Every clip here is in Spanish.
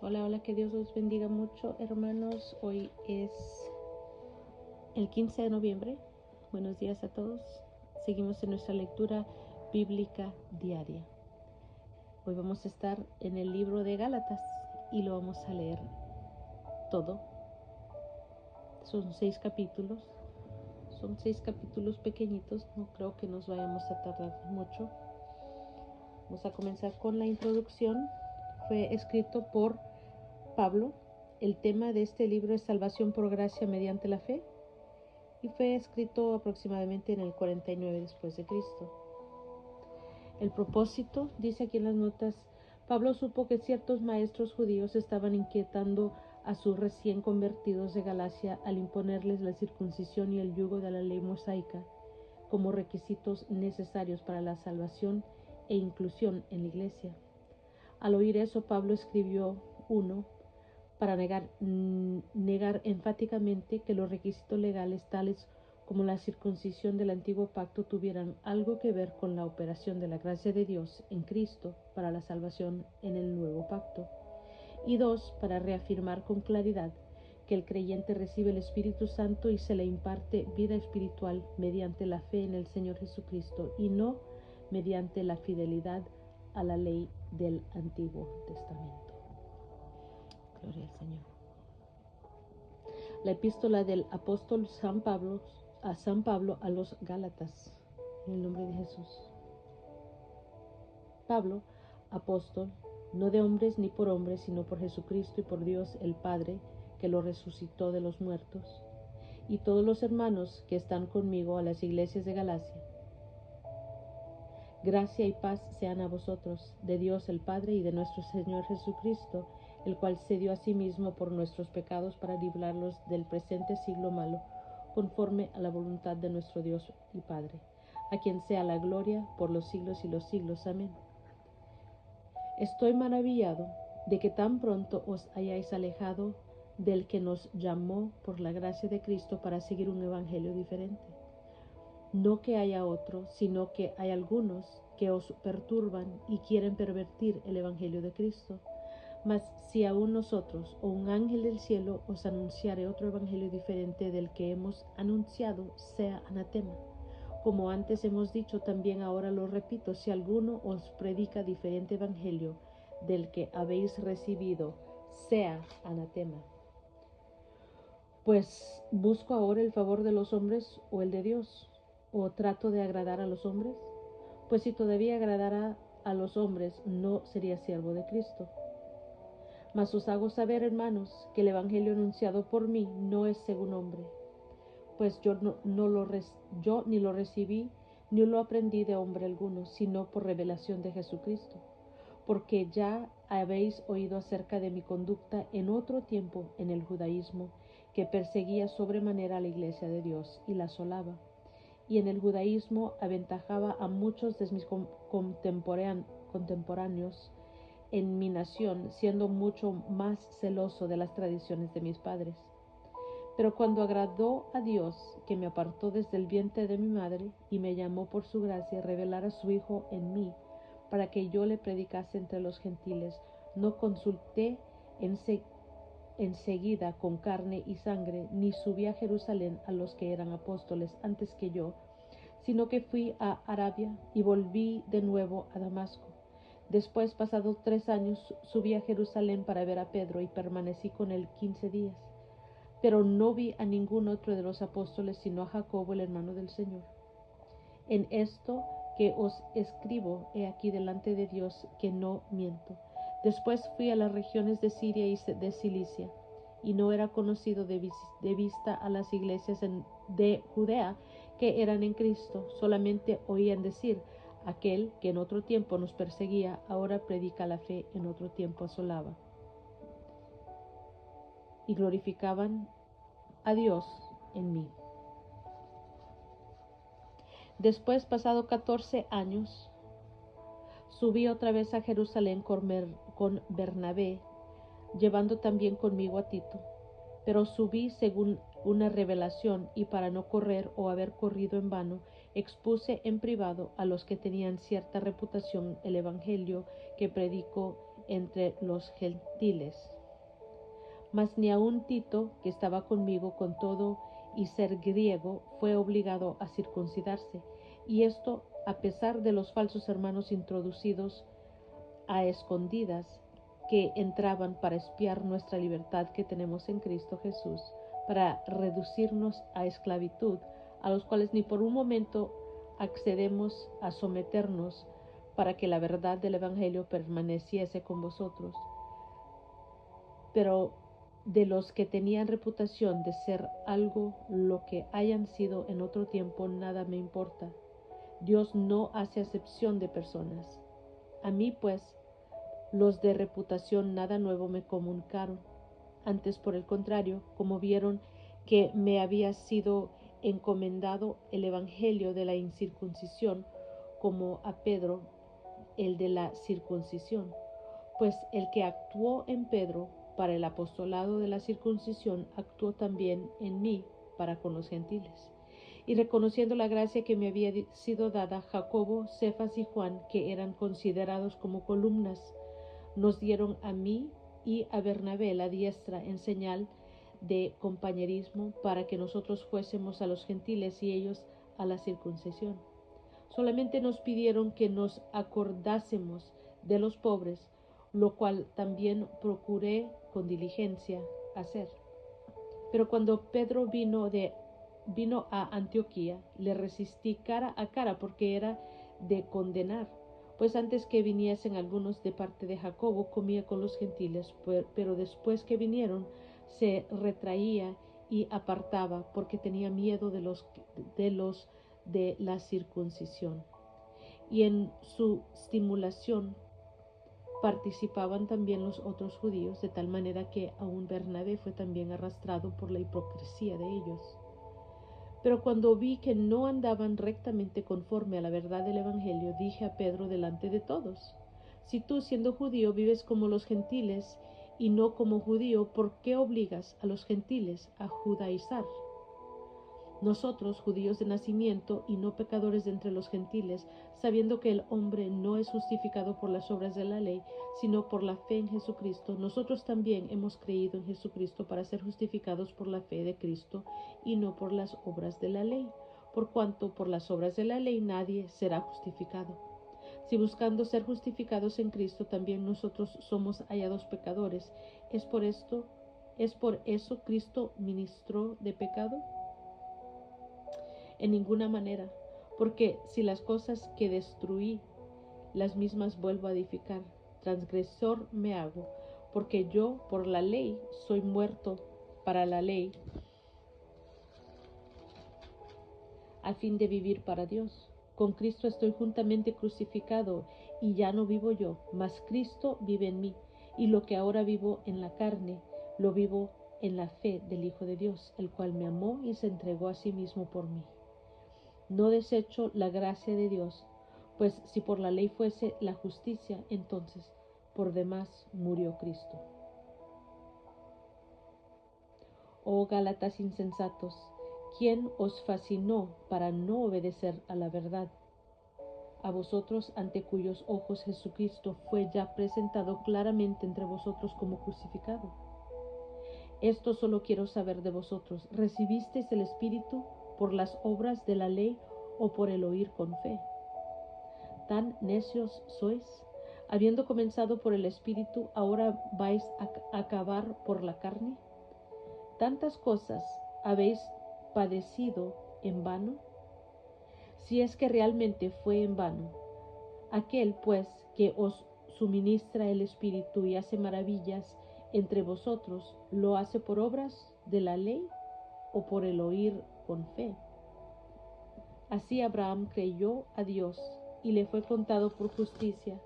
Hola, hola, que Dios los bendiga mucho, hermanos. Hoy es el 15 de noviembre. Buenos días a todos. Seguimos en nuestra lectura bíblica diaria. Hoy vamos a estar en el libro de Gálatas y lo vamos a leer todo. Son 6 capítulos. Son 6 capítulos pequeñitos. No creo que nos vayamos a tardar mucho. Vamos a comenzar con la introducción. Fue escrito por Pablo. El tema de este libro es Salvación por gracia mediante la fe y fue escrito aproximadamente en el 49 después de Cristo. El propósito, dice aquí en las notas, Pablo supo que ciertos maestros judíos estaban inquietando a sus recién convertidos de Galacia al imponerles la circuncisión y el yugo de la ley mosaica como requisitos necesarios para la salvación e inclusión en la iglesia. Al oír eso, Pablo escribió para negar enfáticamente que los requisitos legales tales como la circuncisión del antiguo pacto tuvieran algo que ver con la operación de la gracia de Dios en Cristo para la salvación en el nuevo pacto. Y 2, para reafirmar con claridad que el creyente recibe el Espíritu Santo y se le imparte vida espiritual mediante la fe en el Señor Jesucristo y no mediante la fidelidad a la ley del Antiguo Testamento. Gloria al Señor. La epístola del apóstol San Pablo a los Gálatas. En el nombre de Jesús. Pablo, apóstol, no de hombres ni por hombres, sino por Jesucristo y por Dios el Padre, que lo resucitó de los muertos, y todos los hermanos que están conmigo a las iglesias de Galacia. Gracia y paz sean a vosotros, de Dios el Padre y de nuestro Señor Jesucristo, el cual se dio a sí mismo por nuestros pecados para librarlos del presente siglo malo, conforme a la voluntad de nuestro Dios y Padre, a quien sea la gloria por los siglos y los siglos. Amén. Estoy maravillado de que tan pronto os hayáis alejado del que nos llamó por la gracia de Cristo para seguir un evangelio diferente. No que haya otro, sino que hay algunos que os perturban y quieren pervertir el evangelio de Cristo. Mas si aún nosotros o un ángel del cielo os anunciare otro evangelio diferente del que hemos anunciado, sea anatema. Como antes hemos dicho, también ahora lo repito, si alguno os predica diferente evangelio del que habéis recibido, sea anatema. Pues, ¿busco ahora el favor de los hombres o el de Dios? ¿O trato de agradar a los hombres? Pues si todavía agradara a los hombres, no sería siervo de Cristo. Mas os hago saber, hermanos, que el evangelio anunciado por mí no es según hombre. Pues yo ni lo recibí, ni lo aprendí de hombre alguno, sino por revelación de Jesucristo. Porque ya habéis oído acerca de mi conducta en otro tiempo en el judaísmo, que perseguía sobremanera a la iglesia de Dios y la asolaba. Y en el judaísmo aventajaba a muchos de mis contemporáneos en mi nación, siendo mucho más celoso de las tradiciones de mis padres. Pero cuando agradó a Dios, que me apartó desde el vientre de mi madre y me llamó por su gracia, revelara a su Hijo en mí, para que yo le predicase entre los gentiles, no consulté enseguida con carne y sangre, ni subí a Jerusalén a los que eran apóstoles antes que yo, sino que fui a Arabia y volví de nuevo a Damasco. Después, pasados 3 años, subí a Jerusalén para ver a Pedro y permanecí con él 15 días. Pero no vi a ningún otro de los apóstoles, sino a Jacobo, el hermano del Señor. En esto que os escribo, he aquí delante de Dios que no miento. Después fui a las regiones de Siria y de Cilicia, y no era conocido de vista a las iglesias de Judea que eran en Cristo. Solamente oían decir: aquel que en otro tiempo nos perseguía, ahora predica la fe, en otro tiempo asolaba. Y glorificaban a Dios en mí. Después, pasado 14 años, subí otra vez a Jerusalén con Bernabé, llevando también conmigo a Tito. Pero subí según una revelación, y para no correr o haber corrido en vano, expuse en privado a los que tenían cierta reputación el evangelio que predico entre los gentiles. Mas ni aun Tito, que estaba conmigo con todo y ser griego, fue obligado a circuncidarse, y esto a pesar de los falsos hermanos introducidos a escondidas que entraban para espiar nuestra libertad que tenemos en Cristo Jesús, para reducirnos a esclavitud, a los cuales ni por un momento accedemos a someternos para que la verdad del Evangelio permaneciese con vosotros. Pero de los que tenían reputación de ser algo lo que hayan sido en otro tiempo, nada me importa. Dios no hace acepción de personas. A mí, pues, los de reputación nada nuevo me comunicaron. Antes, por el contrario, como vieron que me había sido encomendado el evangelio de la incircuncisión, como a Pedro el de la circuncisión, pues el que actuó en Pedro para el apostolado de la circuncisión, actuó también en mí para con los gentiles. Y reconociendo la gracia que me había sido dada, Jacobo, Cefas y Juan, que eran considerados como columnas, nos dieron a mí y a Bernabé la diestra en señal de compañerismo para que nosotros fuésemos a los gentiles y ellos a la circuncisión. Solamente nos pidieron que nos acordásemos de los pobres, lo cual también procuré con diligencia hacer. Pero cuando Pedro vino a Antioquía, le resistí cara a cara porque era de condenar, pues antes que viniesen algunos de parte de Jacobo comía con los gentiles, pero después que vinieron se retraía y apartaba porque tenía miedo de los de la circuncisión. Y en su estimulación participaban también los otros judíos, de tal manera que aún Bernabé fue también arrastrado por la hipocresía de ellos. Pero cuando vi que no andaban rectamente conforme a la verdad del Evangelio, dije a Pedro delante de todos: si tú, siendo judío, vives como los gentiles y no como judío, ¿por qué obligas a los gentiles a judaizar? Nosotros, judíos de nacimiento y no pecadores de entre los gentiles, sabiendo que el hombre no es justificado por las obras de la ley, sino por la fe en Jesucristo, nosotros también hemos creído en Jesucristo para ser justificados por la fe de Cristo y no por las obras de la ley, por cuanto por las obras de la ley nadie será justificado. Si buscando ser justificados en Cristo también nosotros somos hallados pecadores, ¿es por eso Cristo ministró de pecado? En ninguna manera, porque si las cosas que destruí, las mismas vuelvo a edificar, transgresor me hago, porque yo por la ley soy muerto para la ley, a fin de vivir para Dios. Con Cristo estoy juntamente crucificado, y ya no vivo yo, mas Cristo vive en mí, y lo que ahora vivo en la carne, lo vivo en la fe del Hijo de Dios, el cual me amó y se entregó a sí mismo por mí. No desecho la gracia de Dios, pues si por la ley fuese la justicia, entonces por demás murió Cristo. Oh Gálatas insensatos, ¿quién os fascinó para no obedecer a la verdad? A vosotros, ante cuyos ojos Jesucristo fue ya presentado claramente entre vosotros como crucificado. Esto solo quiero saber de vosotros: ¿recibisteis el Espíritu por las obras de la ley o por el oír con fe? ¿Tan necios sois? Habiendo comenzado por el Espíritu, ¿ahora vais a acabar por la carne? ¿Tantas cosas habéis padecido en vano? Si es que realmente fue en vano. Aquel, pues, que os suministra el Espíritu y hace maravillas entre vosotros, ¿lo hace por obras de la ley o por el oír con fe? Así Abraham creyó a Dios y le fue contado por justicia.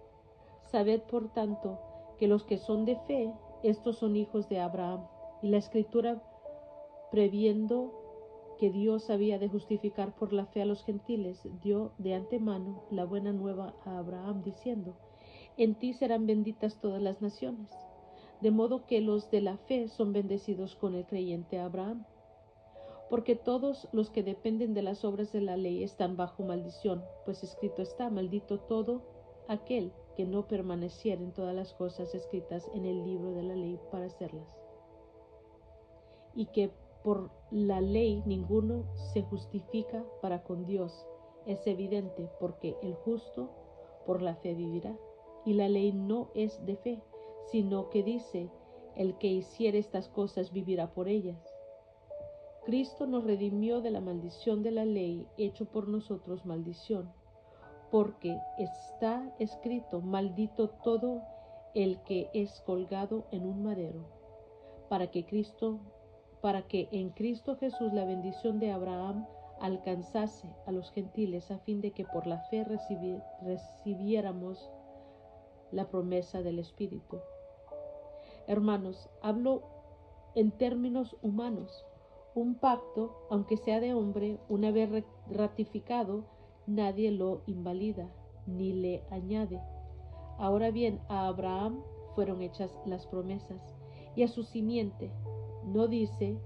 Sabed, por tanto, que los que son de fe, estos son hijos de Abraham. Y la Escritura, previendo que Dios había de justificar por la fe a los gentiles, dio de antemano la buena nueva a Abraham, diciendo: en ti serán benditas todas las naciones. De modo que los de la fe son bendecidos con el creyente Abraham. Porque todos los que dependen de las obras de la ley están bajo maldición, pues escrito está: maldito todo aquel que no permanecieren todas las cosas escritas en el libro de la ley para hacerlas, y que por la ley ninguno se justifica para con Dios. Es evidente, porque el justo por la fe vivirá. Y la ley no es de fe, sino que dice: el que hiciere estas cosas vivirá por ellas. Cristo nos redimió de la maldición de la ley, hecho por nosotros maldición, porque está escrito: maldito todo el que es colgado en un madero, para que en Cristo Jesús la bendición de Abraham alcanzase a los gentiles, a fin de que por la fe recibiéramos la promesa del Espíritu. Hermanos, hablo en términos humanos. Un pacto, aunque sea de hombre, una vez ratificado, nadie lo invalida ni le añade. Ahora bien, a Abraham fueron hechas las promesas, y a su simiente. No dice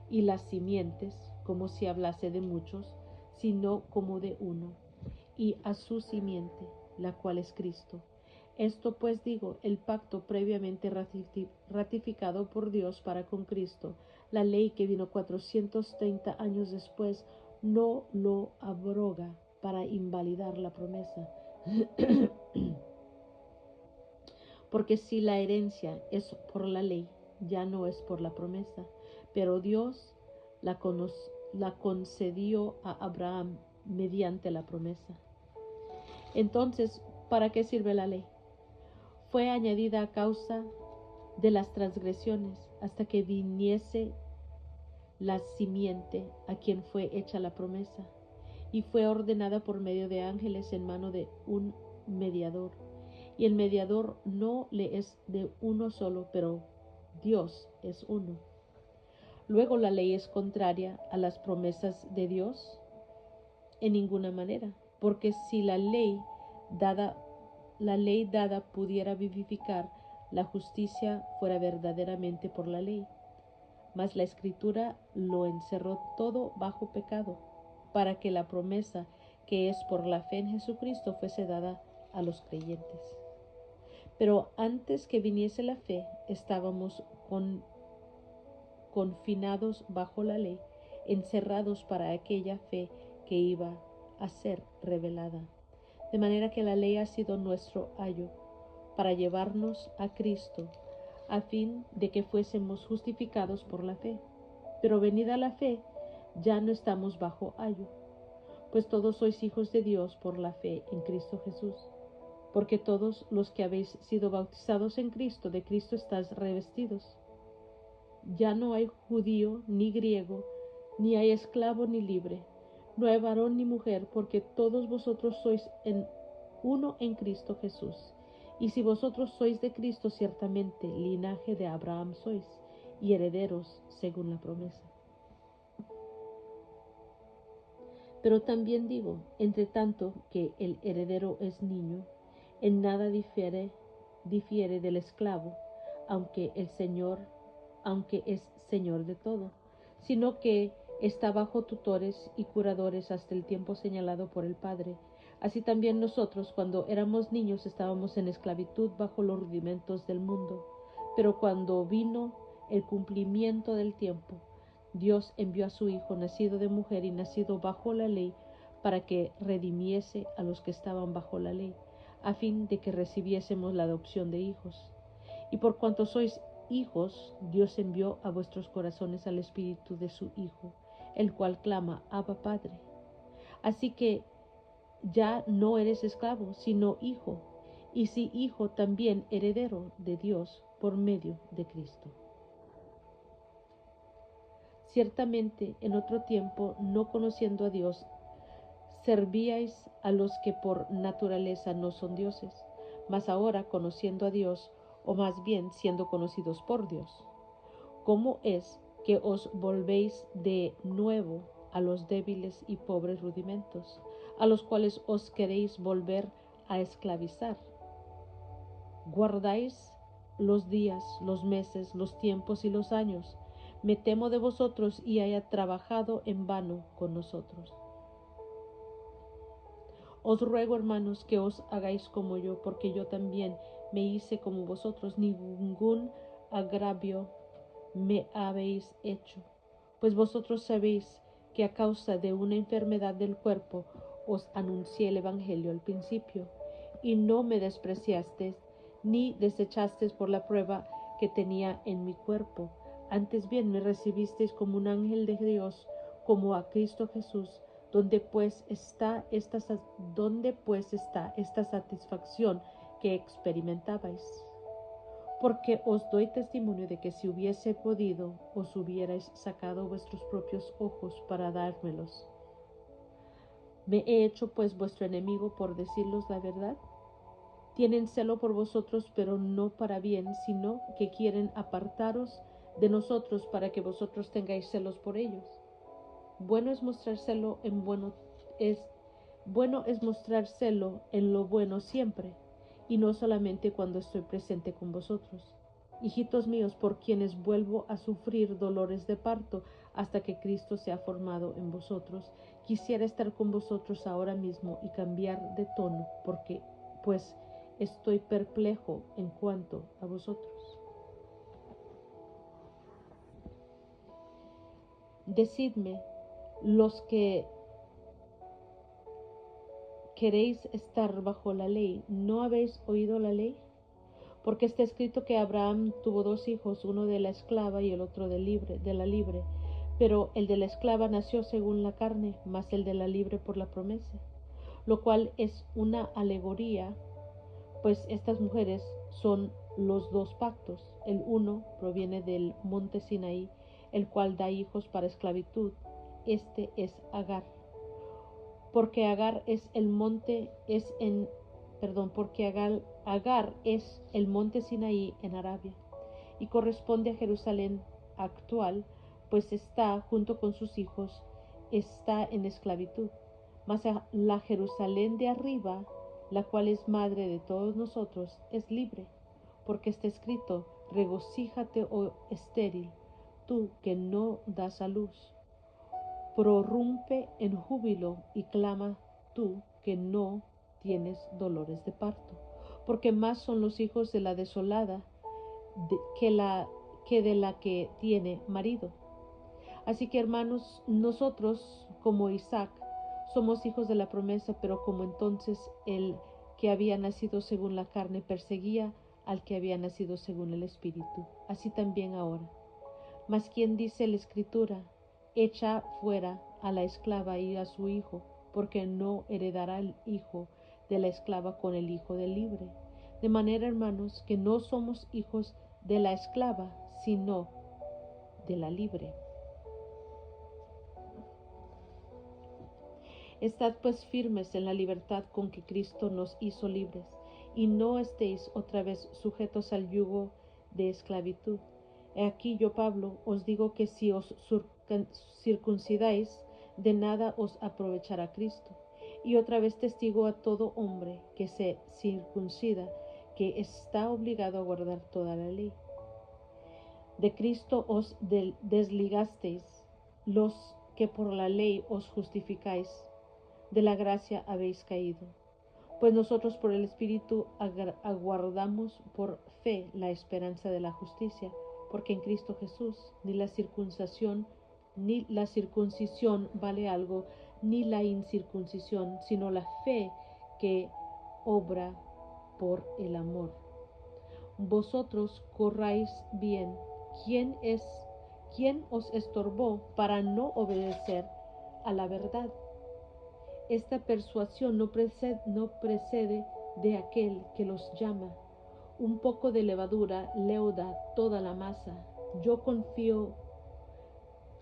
y las simientes, como si hablase de muchos, sino como de uno, y a su simiente, la cual es Cristo. Esto pues digo: el pacto previamente ratificado por Dios para con Cristo, la ley que vino 430 años después, no lo abroga para invalidar la promesa. Porque si la herencia es por la ley, ya no es por la promesa, pero Dios la concedió a Abraham mediante la promesa. Entonces, ¿para qué sirve la ley? Fue añadida a causa de las transgresiones, hasta que viniese la simiente a quien fue hecha la promesa, y fue ordenada por medio de ángeles en mano de un mediador. Y el mediador no le es de uno solo, pero Dios es uno. Luego, ¿la ley es contraria a las promesas de Dios? En ninguna manera, porque si la ley dada pudiera vivificar, la justicia fuera verdaderamente por la ley. Mas la Escritura lo encerró todo bajo pecado, para que la promesa, que es por la fe en Jesucristo, fuese dada a los creyentes. Pero antes que viniese la fe, estábamos confinados bajo la ley, encerrados para aquella fe que iba a ser revelada. De manera que la ley ha sido nuestro ayo para llevarnos a Cristo, a fin de que fuésemos justificados por la fe. Pero venida la fe, ya no estamos bajo ayo, pues todos sois hijos de Dios por la fe en Cristo Jesús. Porque todos los que habéis sido bautizados en Cristo, de Cristo estáis revestidos. Ya no hay judío ni griego, ni hay esclavo ni libre, no hay varón ni mujer, porque todos vosotros sois uno en Cristo Jesús. Y si vosotros sois de Cristo, ciertamente linaje de Abraham sois, y herederos según la promesa. Pero también digo, entre tanto que el heredero es niño, en nada difiere del esclavo, aunque es Señor de todo, sino que está bajo tutores y curadores hasta el tiempo señalado por el Padre. Así también nosotros, cuando éramos niños, estábamos en esclavitud bajo los rudimentos del mundo. Pero cuando vino el cumplimiento del tiempo, Dios envió a su Hijo, nacido de mujer y nacido bajo la ley, para que redimiese a los que estaban bajo la ley, a fin de que recibiésemos la adopción de hijos. Y por cuanto sois hijos, Dios envió a vuestros corazones al Espíritu de su Hijo, el cual clama: Abba, Padre. Así que ya no eres esclavo, sino hijo, y si hijo, también heredero de Dios por medio de Cristo. Ciertamente, en otro tiempo, no conociendo a Dios, servíais a los que por naturaleza no son dioses, mas ahora, conociendo a Dios, o más bien siendo conocidos por Dios, ¿cómo es que os volvéis de nuevo a los débiles y pobres rudimentos, a los cuales os queréis volver a esclavizar? Guardáis los días, los meses, los tiempos y los años. Me temo de vosotros y haya trabajado en vano con nosotros. Os ruego, hermanos, que os hagáis como yo, porque yo también me hice como vosotros, ningún agravio me habéis hecho. Pues vosotros sabéis que a causa de una enfermedad del cuerpo os anuncié el Evangelio al principio, y no me despreciasteis, ni desechasteis por la prueba que tenía en mi cuerpo. Antes bien me recibisteis como un ángel de Dios, como a Cristo Jesús, donde pues está esta satisfacción que experimentabais. Porque os doy testimonio de que si hubiese podido, os hubierais sacado vuestros propios ojos para dármelos. ¿Me he hecho pues vuestro enemigo por decirlos la verdad? Tienen celo por vosotros, pero no para bien, sino que quieren apartaros de nosotros para que vosotros tengáis celos por ellos. Bueno es mostrar celo en lo bueno siempre, y no solamente cuando estoy presente con vosotros. Hijitos míos, por quienes vuelvo a sufrir dolores de parto hasta que Cristo sea formado en vosotros, quisiera estar con vosotros ahora mismo y cambiar de tono, pues estoy perplejo en cuanto a vosotros. Decidme, los que queréis estar bajo la ley, ¿no habéis oído la ley? Porque está escrito que Abraham tuvo 2 hijos, uno de la esclava y el otro de la libre. Pero el de la esclava nació según la carne, mas el de la libre por la promesa. Lo cual es una alegoría, pues estas mujeres son los 2 pactos. El uno proviene del monte Sinaí, el cual da hijos para esclavitud. Este es Agar. Porque Agar es el monte Sinaí en Arabia, y corresponde a Jerusalén actual, pues está junto con sus hijos, está en esclavitud. Mas la Jerusalén de arriba, la cual es madre de todos nosotros, es libre, porque está escrito: regocíjate, oh estéril, tú que no das a luz. Prorrumpe en júbilo y clama tú que no tienes dolores de parto, porque más son los hijos de la desolada que de la que tiene marido. Así que, hermanos, nosotros, como Isaac, somos hijos de la promesa, pero como entonces el que había nacido según la carne perseguía al que había nacido según el Espíritu, así también ahora. Mas ¿quién dice la Escritura? Echa fuera a la esclava y a su hijo, porque no heredará el hijo de la esclava con el hijo del libre. De manera, hermanos, que no somos hijos de la esclava, sino de la libre. Estad pues firmes en la libertad con que Cristo nos hizo libres, y no estéis otra vez sujetos al yugo de esclavitud. He aquí yo, Pablo, os digo que si os circuncidáis, de nada os aprovechará Cristo. Y otra vez testigo a todo hombre que se circuncida, que está obligado a guardar toda la ley. De Cristo os desligasteis, los que por la ley os justificáis, de la gracia habéis caído. Pues nosotros por el Espíritu aguardamos por fe la esperanza de la justicia, porque en Cristo Jesús ni la circuncisión vale algo, ni la incircuncisión, sino la fe que obra por el amor. Vosotros corráis bien. ¿Quién os estorbó para no obedecer a la verdad? Esta persuasión no precede de aquel que los llama. Un poco de levadura leuda toda la masa. Yo confío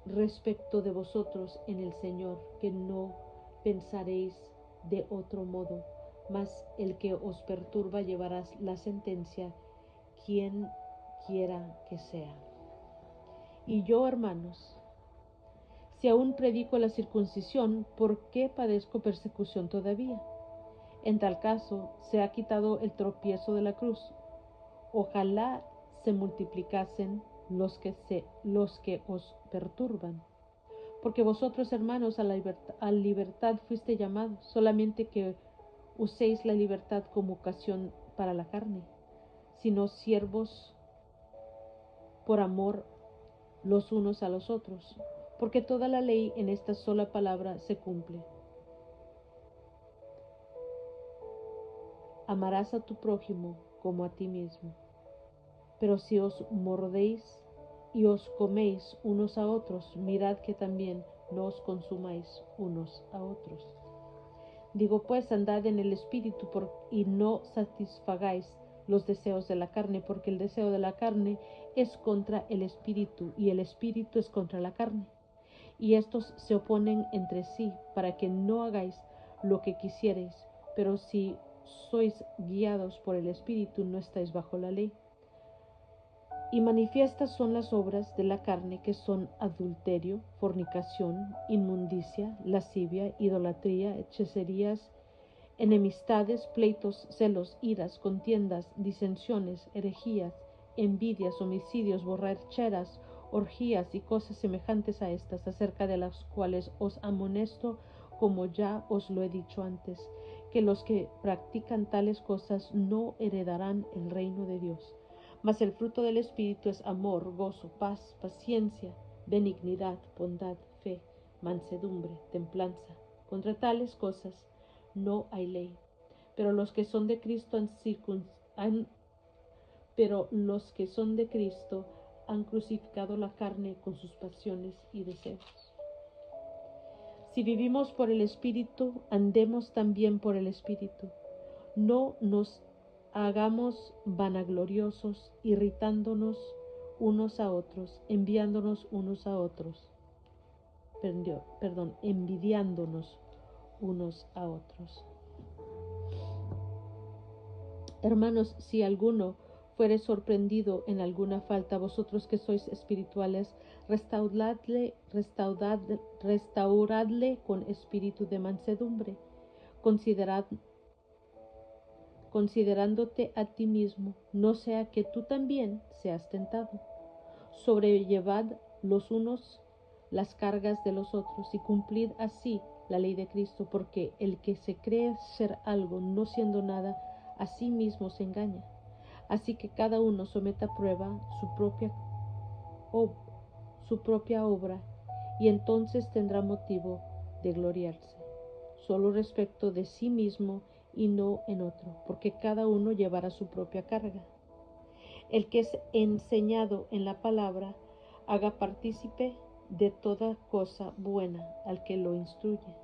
respecto de vosotros en el Señor, que no pensaréis de otro modo, mas el que os perturba llevará la sentencia, quien quiera que sea. Y yo, hermanos, si aún predico la circuncisión, ¿por qué padezco persecución todavía? En tal caso, se ha quitado el tropiezo de la cruz. Ojalá se multiplicasen los que os perturban. Porque vosotros, hermanos, a libertad fuiste llamados, solamente que uséis la libertad como ocasión para la carne, sino siervos por amor los unos a los otros, porque toda la ley en esta sola palabra se cumple. Amarás a tu prójimo como a ti mismo. Pero si os mordéis y os coméis unos a otros, mirad que también no os consumáis unos a otros. Digo pues, andad en el Espíritu y no satisfagáis los deseos de la carne, porque el deseo de la carne es contra el Espíritu y el Espíritu es contra la carne. Y estos se oponen entre sí para que no hagáis lo que quisierais, pero si sois guiados por el Espíritu no estáis bajo la ley. Y manifiestas son las obras de la carne, que son adulterio, fornicación, inmundicia, lascivia, idolatría, hechicerías, enemistades, pleitos, celos, iras, contiendas, disensiones, herejías, envidias, homicidios, borracheras, orgías y cosas semejantes a estas, acerca de las cuales os amonesto, como ya os lo he dicho antes, que los que practican tales cosas no heredarán el reino de Dios. Mas el fruto del Espíritu es amor, gozo, paz, paciencia, benignidad, bondad, fe, mansedumbre, templanza. Contra tales cosas no hay ley. Pero los que son de Cristo han crucificado la carne con sus pasiones y deseos. Si vivimos por el Espíritu, andemos también por el Espíritu. No nos hagamos vanagloriosos, irritándonos unos a otros, envidiándonos unos a otros. Hermanos, si alguno fuere sorprendido en alguna falta, vosotros que sois espirituales, restauradle con espíritu de mansedumbre, considerándote a ti mismo, no sea que tú también seas tentado. Sobrellevad los unos las cargas de los otros y cumplid así la ley de Cristo, porque el que se cree ser algo no siendo nada, a sí mismo se engaña. Así que cada uno someta a prueba su propia obra, y entonces tendrá motivo de gloriarse, solo respecto de sí mismo y no en otro, porque cada uno llevará su propia carga. El que es enseñado en la palabra, haga partícipe de toda cosa buena al que lo instruye.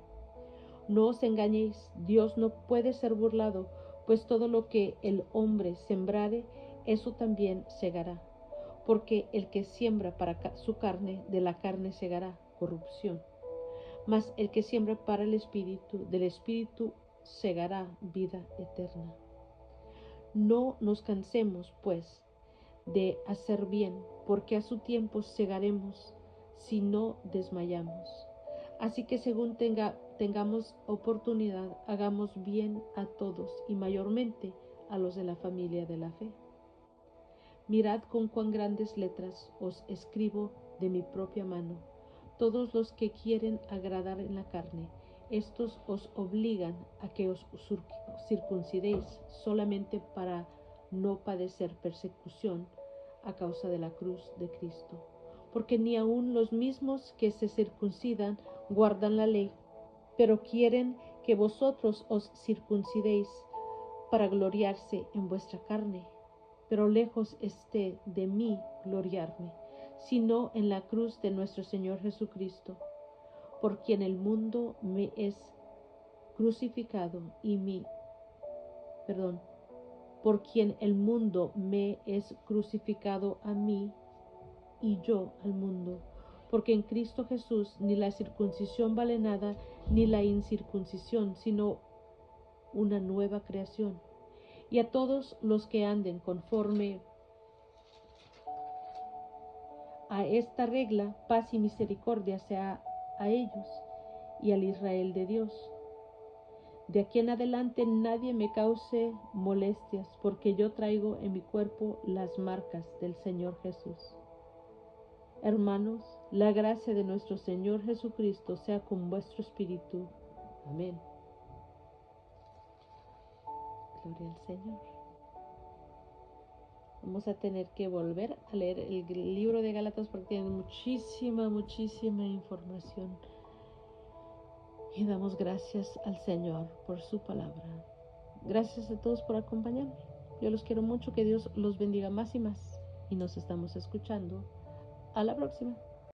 No os engañéis, Dios no puede ser burlado, pues todo lo que el hombre sembrare, eso también segará. Porque el que siembra para su carne, de la carne segará corrupción. Mas el que siembra para el Espíritu, del Espíritu segará vida eterna. No nos cansemos, pues, de hacer bien, porque a su tiempo segaremos si no desmayamos. Así que según tengamos oportunidad, hagamos bien a todos y mayormente a los de la familia de la fe. Mirad con cuán grandes letras os escribo de mi propia mano. Todos los que quieren agradar en la carne, estos os obligan a que os circuncidéis solamente para no padecer persecución a causa de la cruz de Cristo. Porque ni aun los mismos que se circuncidan guardan la ley, pero quieren que vosotros os circuncidéis para gloriarse en vuestra carne. Pero lejos esté de mí gloriarme, sino en la cruz de nuestro Señor Jesucristo, por quien el mundo me es crucificado por quien el mundo me es crucificado a mí y yo al mundo, porque en Cristo Jesús ni la circuncisión vale nada, ni la incircuncisión, sino una nueva creación. Y a todos los que anden conforme a esta regla, paz y misericordia sea a ellos y al Israel de Dios. De aquí en adelante nadie me cause molestias, porque yo traigo en mi cuerpo las marcas del Señor Jesús. Hermanos, la gracia de nuestro Señor Jesucristo sea con vuestro espíritu. Amén. Gloria al Señor. Vamos a tener que volver a leer el libro de Gálatas porque tiene muchísima información. Y damos gracias al Señor por su palabra. Gracias a todos por acompañarme. Yo los quiero mucho, que Dios los bendiga más y más. Y nos estamos escuchando. A la próxima.